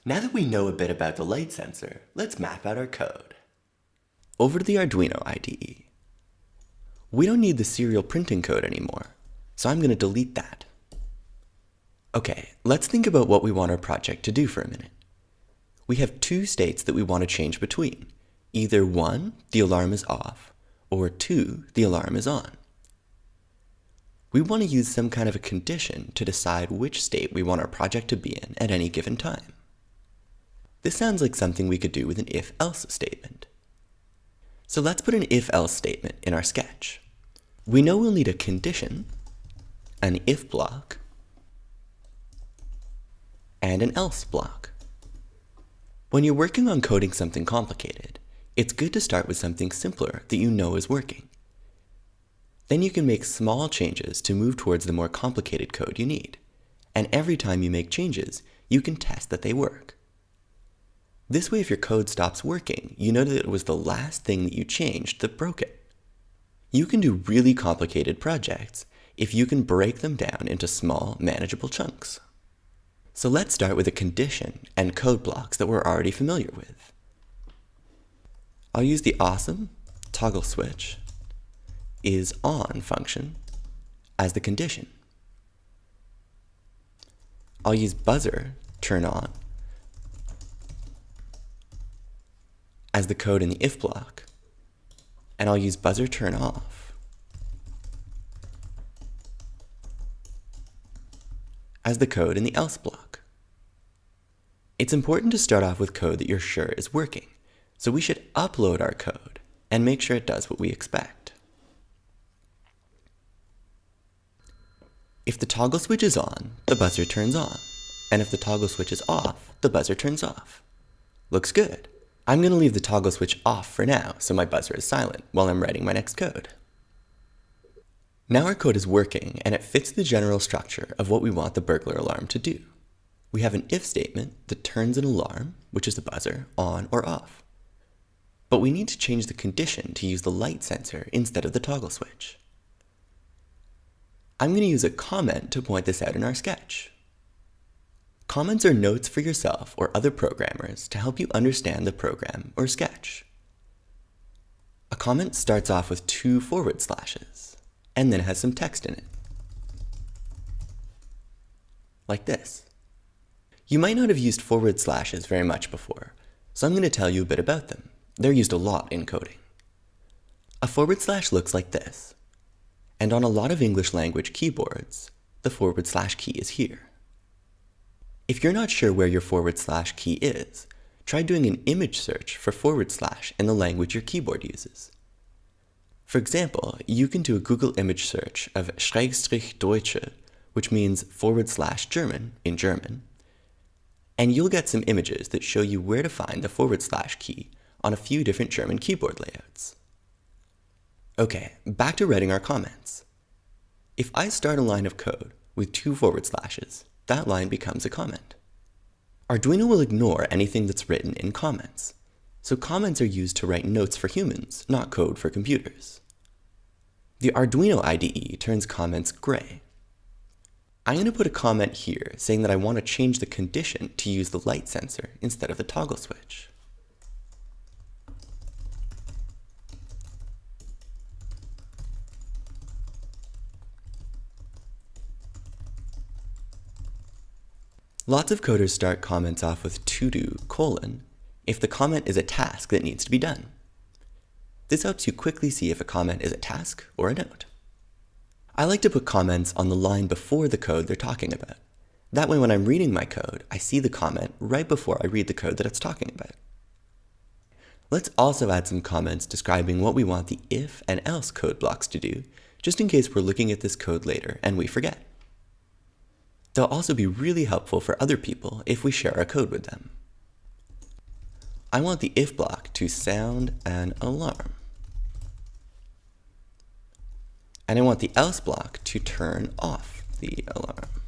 Now that we know a bit about the light sensor, let's map out our code. Over to the Arduino IDE. We don't need the serial printing code anymore, so I'm going to delete that. Okay, let's think about what we want our project to do for a minute. We have two states that we want to change between. Either 1, the alarm is off, or 2, the alarm is on. We want to use some kind of a condition to decide which state we want our project to be in at any given time. This sounds like something we could do with an if-else statement. So let's put an if-else statement in our sketch. We know we'll need a condition, an if block, and an else block. When you're working on coding something complicated, it's good to start with something simpler that you know is working. Then you can make small changes to move towards the more complicated code you need. And every time you make changes, you can test that they work. This way, if your code stops working, you know that it was the last thing that you changed that broke it. You can do really complicated projects if you can break them down into small, manageable chunks. So let's start with a condition and code blocks that we're already familiar with. I'll use the awesome toggle switch is on function as the condition. I'll use buzzer turn on as the code in the if block, and I'll use buzzer turn off as the code in the else block. It's important to start off with code that you're sure is working, so we should upload our code and make sure it does what we expect. If the toggle switch is on, the buzzer turns on, and if the toggle switch is off, the buzzer turns off. Looks good. I'm going to leave the toggle switch off for now so my buzzer is silent while I'm writing my next code. Now our code is working and it fits the general structure of what we want the burglar alarm to do. We have an if statement that turns an alarm, which is the buzzer, on or off. But we need to change the condition to use the light sensor instead of the toggle switch. I'm going to use a comment to point this out in our sketch. Comments are notes for yourself or other programmers to help you understand the program or sketch. A comment starts off with 2 forward slashes, and then has some text in it. Like this. You might not have used forward slashes very much before, so I'm going to tell you a bit about them. They're used a lot in coding. A forward slash looks like this, and on a lot of English language keyboards, the forward slash key is here. If you're not sure where your forward slash key is, try doing an image search for forward slash in the language your keyboard uses. For example, you can do a Google image search of Schrägstrich Deutsche, which means forward slash German in German, and you'll get some images that show you where to find the forward slash key on a few different German keyboard layouts. Okay, back to writing our comments. If I start a line of code with 2 forward slashes, that line becomes a comment. Arduino will ignore anything that's written in comments, so comments are used to write notes for humans, not code for computers. The Arduino IDE turns comments gray. I'm going to put a comment here saying that I want to change the condition to use the light sensor instead of the toggle switch. Lots of coders start comments off with to do : if the comment is a task that needs to be done. This helps you quickly see if a comment is a task or a note. I like to put comments on the line before the code they're talking about. That way when I'm reading my code, I see the comment right before I read the code that it's talking about. Let's also add some comments describing what we want the if and else code blocks to do, just in case we're looking at this code later and we forget. They'll also be really helpful for other people if we share our code with them. I want the if block to sound an alarm. And I want the else block to turn off the alarm.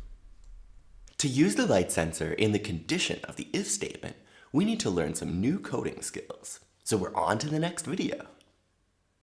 To use the light sensor in the condition of the if statement, we need to learn some new coding skills. So we're on to the next video.